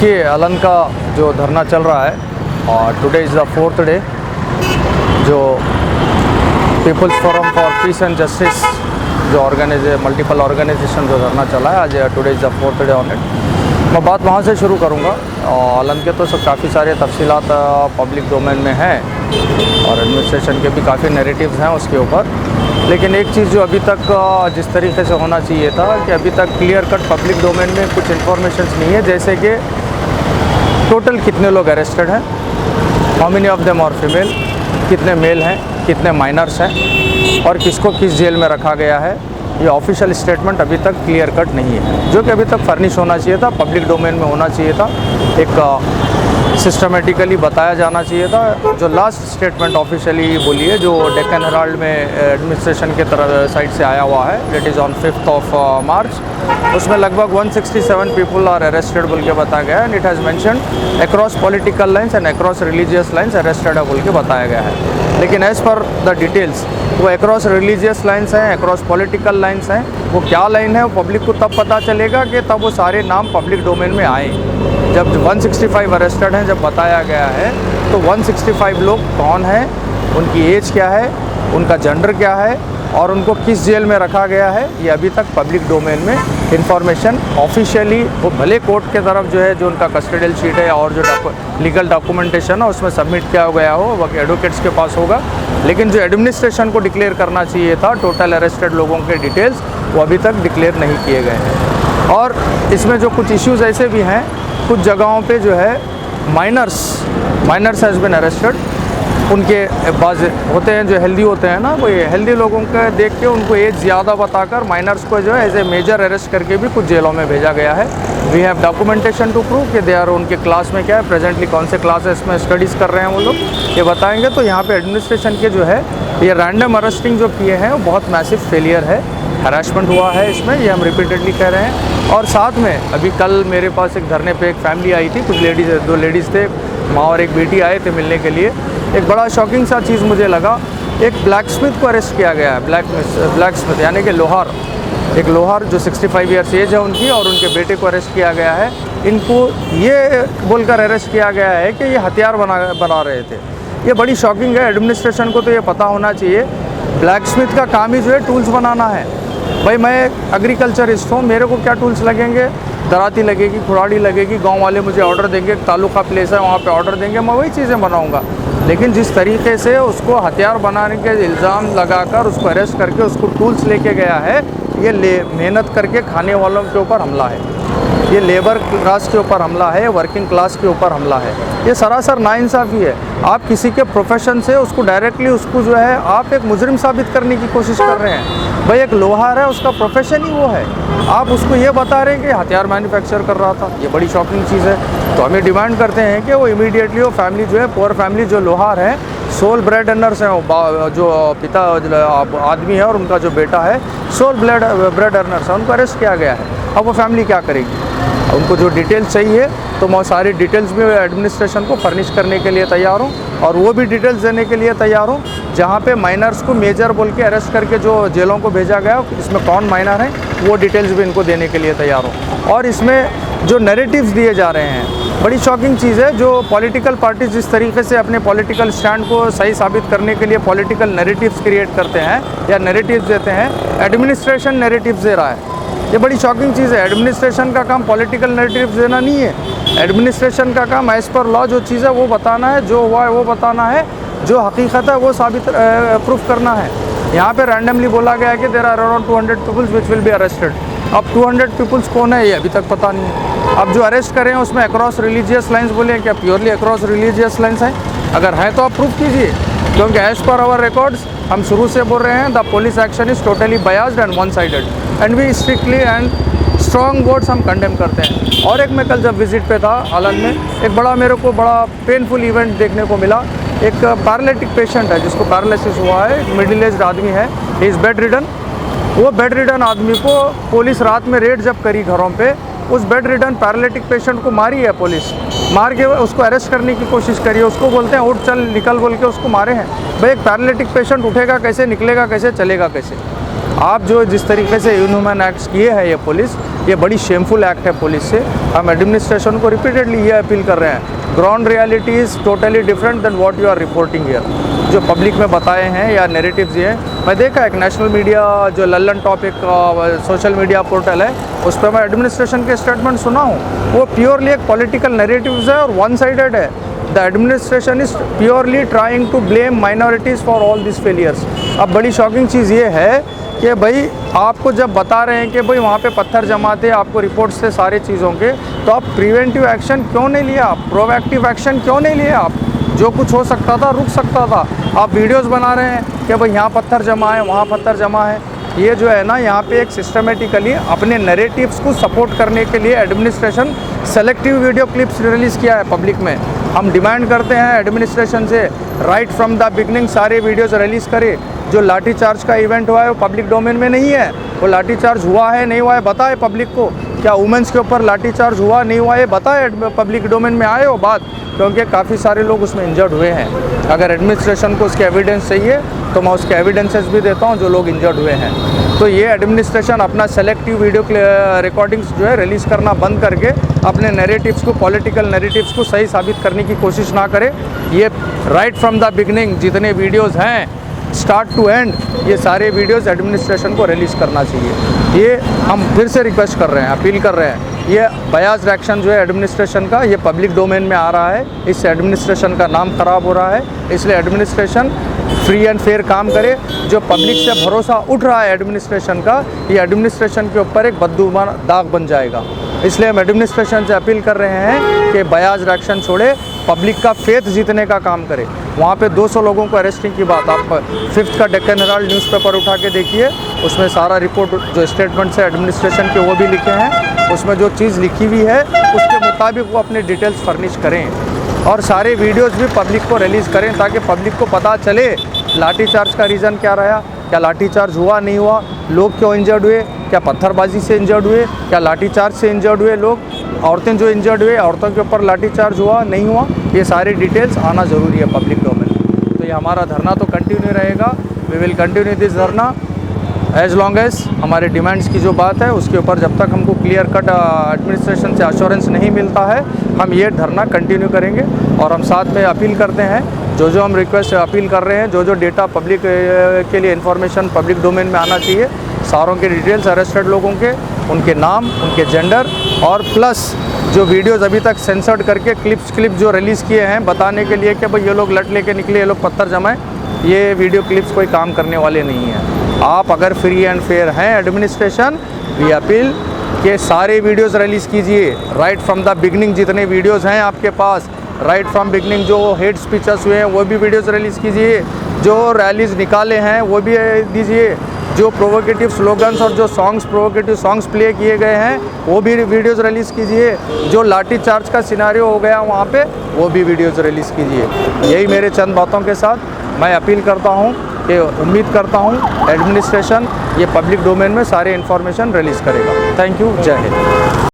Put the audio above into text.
ये अलन का जो धरना चल रहा है और today is the 4th day जो People's Forum for Peace and Justice जो मल्टीपल ऑर्गेनाइजेशन जो धरना चला है, आज today is the 4th day on it. मैं बात वहाँ से शुरू करूँगा। अलन के तो सब काफ़ी सारे तफसीलात पब्लिक डोमेन में हैं और एडमिनिस्ट्रेशन के भी काफ़ी नैरेटिव्स हैं उसके ऊपर, लेकिन एक चीज़ जो अभी तक जिस तरीके से होना चाहिए था कि अभी तक क्लियर कट पब्लिक डोमेन में कुछ इन्फॉर्मेशन नहीं है, जैसे कि टोटल कितने लोग अरेस्टेड हैं, how many of them are female, कितने मेल हैं, कितने माइनर्स हैं और किसको किस जेल में रखा गया है। ये ऑफिशियल स्टेटमेंट अभी तक क्लियर कट नहीं है, जो कि अभी तक फर्निश होना चाहिए था, पब्लिक डोमेन में होना चाहिए था, एक सिस्टमेटिकली बताया जाना चाहिए था। जो लास्ट स्टेटमेंट ऑफिशियली बोली है, जो डेक्कन हेराल्ड में एडमिनिस्ट्रेशन के तरफ साइड से आया हुआ है, डेट इज़ ऑन 5th मार्च, उसमें लगभग 167 पीपल आर अरेस्टेड बोल के बताया गया है and it has mentioned across political lines and across religious lines arrested है बोल के बताया गया है। लेकिन एज़ पर द डिटेल्स वो अक्रॉस रिलीजियस लाइन्स हैं, अक्रॉस पॉलिटिकल लाइन्स हैं, वो क्या लाइन है वो पब्लिक को तब पता चलेगा कि तब वो सारे नाम पब्लिक डोमेन में आए। जब 165 अरेस्टेड हैं जब बताया गया है, तो 165 लोग कौन हैं, उनकी एज क्या है, उनका जेंडर क्या है और उनको किस जेल में रखा गया है, ये अभी तक पब्लिक डोमेन में इंफॉर्मेशन ऑफिशियली वो भले कोर्ट के तरफ जो है जो उनका कस्टडियल शीट है और जो लीगल डॉक्यूमेंटेशन है उसमें सबमिट किया गया हो वो एडवोकेट्स के पास होगा, लेकिन जो एडमिनिस्ट्रेशन को डिक्लेयर करना चाहिए था टोटल अरेस्टेड लोगों के डिटेल्स, वो अभी तक डिक्लेयर नहीं किए गए हैं। और इसमें जो कुछ इश्यूज़ ऐसे भी हैं, कुछ जगहों पे जो है माइनर्स हैज़ बिन अरेस्टेड, उनके बाज होते हैं जो हेल्दी होते हैं ना, वो हेल्दी लोगों के देख के उनको एज ज़्यादा बताकर माइनर्स को जो है एज ए मेजर अरेस्ट करके भी कुछ जेलों में भेजा गया है। We have documentation to prove कि दे आर उनके क्लास में क्या है, प्रेजेंटली कौन से क्लासेस में स्टडीज़ कर रहे हैं वो लोग, ये बताएंगे। तो यहाँ पे एडमिनिस्ट्रेशन के जो है ये रैंडम अरेस्टिंग जो किए हैं वो बहुत मैसिव फेलियर है, हैरेसमेंट हुआ है इसमें, ये हम रिपीटेडली कह रहे हैं। और साथ में अभी कल मेरे पास एक धरने पे एक फैमिली आई थी, कुछ लेडीज़, 2 लेडीज़ थे, माँ और एक बेटी आए थे मिलने के लिए। एक बड़ा शॉकिंग सा चीज़ मुझे लगा, एक ब्लैक स्मिथ को अरेस्ट किया गया है, ब्लैक स्मिथ यानी कि लोहार, एक लोहार जो 65 ईयर्स एज है उनकी, और उनके बेटे को अरेस्ट किया गया है। इनको ये बोलकर अरेस्ट किया गया है कि ये हथियार बना रहे थे। ये बड़ी शॉकिंग है। एडमिनिस्ट्रेशन को तो ये पता होना चाहिए, ब्लैक स्मिथ का काम ही जो है टूल्स बनाना है। भाई मैं एग्रीकल्चरिस्ट हूँ, मेरे को क्या टूल्स लगेंगे, दराती लगेगी, कुड़ाड़ी लगेगी, गांव वाले मुझे ऑर्डर देंगे, तालुका प्लेस है वहाँ पे ऑर्डर देंगे, मैं वही चीज़ें बनाऊँगा। लेकिन जिस तरीके से उसको हथियार बनाने के इल्ज़ाम लगाकर उसको अरेस्ट करके उसको टूल्स लेके गया है, ये मेहनत करके खाने वालों के ऊपर हमला है, ये लेबर क्लास के ऊपर हमला है, वर्किंग क्लास के ऊपर हमला है। ये सरासर नाइंसाफ़ी है। आप किसी के प्रोफेशन से उसको डायरेक्टली उसको जो है आप एक मुजरिम साबित करने की कोशिश कर रहे हैं। भाई एक लोहार है, उसका प्रोफेशन ही वो है, आप उसको ये बता रहे हैं कि हथियार मैन्युफैक्चर कर रहा था। ये बड़ी शॉकिंग चीज़ है। तो हमें डिमांड करते हैं कि वो इमीडिएटली वो फैमिली जो है, पुअर फैमिली जो लोहार है, सोल ब्रेड अर्नर्स हैं, जो पिता आदमी है और उनका जो बेटा है सोल ब्रेड अर्नर्स है, उनको अरेस्ट किया गया है। अब वो फैमिली क्या करेगी? उनको जो डिटेल्स चाहिए तो मैं सारी डिटेल्स भी एडमिनिस्ट्रेशन को फर्निश करने के लिए तैयार हूँ और वो भी डिटेल्स देने के लिए तैयार हूँ जहाँ पे माइनर्स को मेजर बोल के अरेस्ट करके जो जेलों को भेजा गया, इसमें कौन माइनर है वो डिटेल्स भी इनको देने के लिए तैयार हूँ। और इसमें जो नैरेटिव्स दिए जा रहे हैं, बड़ी शॉकिंग चीज़ है। जो पॉलिटिकल पार्टीज जिस तरीके से अपने पॉलिटिकल स्टैंड को सही साबित करने के लिए पॉलिटिकल नैरेटिव्स क्रिएट करते हैं या नैरेटिव्स देते हैं, एडमिनिस्ट्रेशन नैरेटिव्स दे रहा है। ये बड़ी शॉकिंग चीज़ है। एडमिनिस्ट्रेशन का काम पॉलिटिकल नैरेटिव्स देना नहीं है। एडमिनिस्ट्रेशन का काम एज़ पर लॉ जो चीज़ है वो बताना है, जो हुआ है वो बताना है, जो हकीकत है वो साबित प्रूफ करना है। यहाँ पे रैंडमली बोला गया है कि there are around 200 peoples which will be arrested. अब 200 पीपल्स कौन है ये अभी तक पता नहीं है। अब जो अरेस्ट करें उसमें अक्रॉस रिलीजियस लाइन्स बोले, क्या प्योरली अक्रॉस रिलीजियस लाइन्स हैं? अगर है तो आप प्रूफ कीजिए, क्योंकि एज़ पर आवर रिकॉर्ड्स हम शुरू से बोल रहे हैं the police action is totally biased and one sided and we strictly and strong words हम कंडेम करते हैं। और एक मैं कल जब विज़िट पे था अलन में, एक मेरे को बड़ा पेनफुल इवेंट देखने को मिला। एक पैरालिटिक पेशेंट है जिसको पैरालिसिस हुआ है, एक मिडिल एज्ड आदमी है, ही इज़ बेड रिडन। वो बेड रिडन आदमी को पुलिस रात में रेड जब करी घरों पे, उस बेड रिडन पैरालिटिक पेशेंट को मारी है पुलिस, मार के उसको अरेस्ट करने की कोशिश करी है। उसको बोलते हैं उठ चल निकल बोल के उसको मारे हैं। भाई एक पैरालिटिक पेशेंट उठेगा कैसे, निकलेगा कैसे, चलेगा कैसे? आप जो जिस तरीके से इनह्यूमन एक्ट्स किए हैं ये पुलिस, ये बड़ी शेमफुल एक्ट है पुलिस से। हम एडमिनिस्ट्रेशन को रिपीटेडली ये अपील कर रहे हैं, ground reality is totally different than what you are reporting here. जो पब्लिक में बताए हैं या नैरेटिव्स ये हैं, मैं देखा एक नेशनल मीडिया जो Lallan topic social media portal है, उस पर मैं एडमिनिस्ट्रेशन के स्टेटमेंट सुना हूँ, वो प्योरली एक पॉलिटिकल नैरेटिव्स है और वन साइडेड है। The administration is purely trying to blame minorities for all this failures. अब बड़ी शॉकिंग चीज़ ये है कि भाई आपको जब बता रहे हैं कि भाई वहाँ पे पत्थर जमा थे, आपको रिपोर्ट्स थे सारे चीज़ों के, तो आप प्रिवेंटिव एक्शन क्यों नहीं लिया, आप प्रोएक्टिव एक्शन क्यों नहीं लिया? आप जो कुछ हो सकता था रुक सकता था। आप वीडियोस बना रहे हैं कि भाई यहाँ पत्थर जमा है, वहाँ पत्थर जमा है। ये जो है ना, यहाँ पे एक सिस्टमेटिकली अपने नैरेटिव्स को सपोर्ट करने के लिए administration selective video clips release किया है पब्लिक में। हम डिमांड करते हैं एडमिनिस्ट्रेशन से, राइट फ्रॉम द बिगनिंग सारे वीडियोज़ रिलीज़ करे। जो लाठीचार्ज का इवेंट हुआ है वो पब्लिक डोमेन में नहीं है, वो लाठीचार्ज हुआ है नहीं हुआ है बताए पब्लिक को। क्या वुमेंस के ऊपर लाठीचार्ज हुआ नहीं हुआ है बताए, पब्लिक डोमेन में आए वो बात, क्योंकि काफ़ी सारे लोग उसमें इंजर्ड हुए हैं। अगर एडमिनिस्ट्रेशन को उसके एविडेंस चाहिए तो मैं उसके एविडेंसेस भी देता हूँ जो लोग इंजर्ड हुए हैं। तो ये एडमिनिस्ट्रेशन अपना सेलेक्टिव वीडियो रिकॉर्डिंग्स जो है रिलीज़ करना बंद करके अपने नैरेटिव्स को, पॉलिटिकल नैरेटिव्स को सही साबित करने की कोशिश ना करे। ये राइट फ्रॉम द बिगनिंग जितने वीडियोज़ हैं स्टार्ट टू एंड, ये सारे वीडियोस एडमिनिस्ट्रेशन को रिलीज़ करना चाहिए। ये हम फिर से रिक्वेस्ट कर रहे हैं, अपील कर रहे हैं। ये बयाज रिएक्शन जो है एडमिनिस्ट्रेशन का, ये पब्लिक डोमेन में आ रहा है, इससे एडमिनिस्ट्रेशन का नाम ख़राब हो रहा है। इसलिए एडमिनिस्ट्रेशन फ्री एंड फेयर काम करे। जो पब्लिक से भरोसा उठ रहा है एडमिनिस्ट्रेशन का, ये एडमिनिस्ट्रेशन के ऊपर एक बददुमा दाग बन जाएगा। इसलिए हम एडमिनिस्ट्रेशन से अपील कर रहे हैं कि बयाज रिएक्शन छोड़े, पब्लिक का फेथ जीतने का काम करे। वहाँ पे 200 लोगों को अरेस्टिंग की बात, आप 5th का डेक्कन हेराल्ड न्यूज़पेपर उठा के देखिए, उसमें सारा रिपोर्ट जो स्टेटमेंट्स है एडमिनिस्ट्रेशन के वो भी लिखे हैं। उसमें जो चीज़ लिखी हुई है उसके मुताबिक वो अपने डिटेल्स फर्निश करें और सारे वीडियोज़ भी पब्लिक को रिलीज़ करें, ताकि पब्लिक को पता चले लाठीचार्ज का रीज़न क्या रहा, क्या लाठीचार्ज हुआ नहीं हुआ, लोग क्यों इंजर्ड हुए, क्या पत्थरबाजी से इंजर्ड हुए, क्या लाठीचार्ज से इंजर्ड हुए लोग, औरतें जो इंजर्ड हुए, औरतों के ऊपर लाठीचार्ज हुआ नहीं हुआ, ये सारी डिटेल्स आना ज़रूरी है पब्लिक डोमेन में। तो ये हमारा धरना तो कंटिन्यू रहेगा, वी विल कंटिन्यू दिस धरना एज लॉन्ग एज हमारे डिमांड्स की जो बात है उसके ऊपर जब तक हमको क्लियर कट एडमिनिस्ट्रेशन से अश्योरेंस नहीं मिलता है, हम ये धरना कंटिन्यू करेंगे। और हम साथ में अपील करते हैं, जो हम रिक्वेस्ट अपील कर रहे हैं, जो डेटा पब्लिक के लिए इन्फॉर्मेशन पब्लिक डोमेन में आना चाहिए, सारों के डिटेल्स अरेस्टेड लोगों के, उनके नाम, उनके जेंडर, और प्लस जो वीडियोज़ अभी तक सेंसर्ड करके क्लिप जो रिलीज़ किए हैं बताने के लिए कि भाई ये लोग लट लेके निकले, ये लोग पत्थर जमाए, ये वीडियो क्लिप्स कोई काम करने वाले नहीं हैं। आप अगर फ्री एंड फेयर हैं एडमिनिस्ट्रेशन, वी अपील के सारे वीडियोज़ रिलीज़ कीजिए राइट फ्रॉम द बिगनिंग। जितने वीडियोज़ हैं आपके पास राइट फ्रॉम बिगनिंग, जो हेट स्पीचेस हुए हैं वो भी वीडियोज़ रिलीज़ कीजिए, जो रैलीज़ निकाले हैं वो भी दीजिए, जो प्रोवोकेटिव स्लोगन्स और जो सॉन्ग्स प्रोवोकेटिव सॉन्ग्स प्ले किए गए हैं वो भी वीडियोज़ रिलीज़ कीजिए, जो लाठी चार्ज का सिनारियो हो गया वहाँ पे वो भी वीडियोज़ रिलीज़ कीजिए। यही मेरे चंद बातों के साथ मैं अपील करता हूँ कि उम्मीद करता हूँ एडमिनिस्ट्रेशन ये पब्लिक डोमेन में सारे इन्फॉर्मेशन रिलीज़ करेगा। थैंक यू, जय हिंद।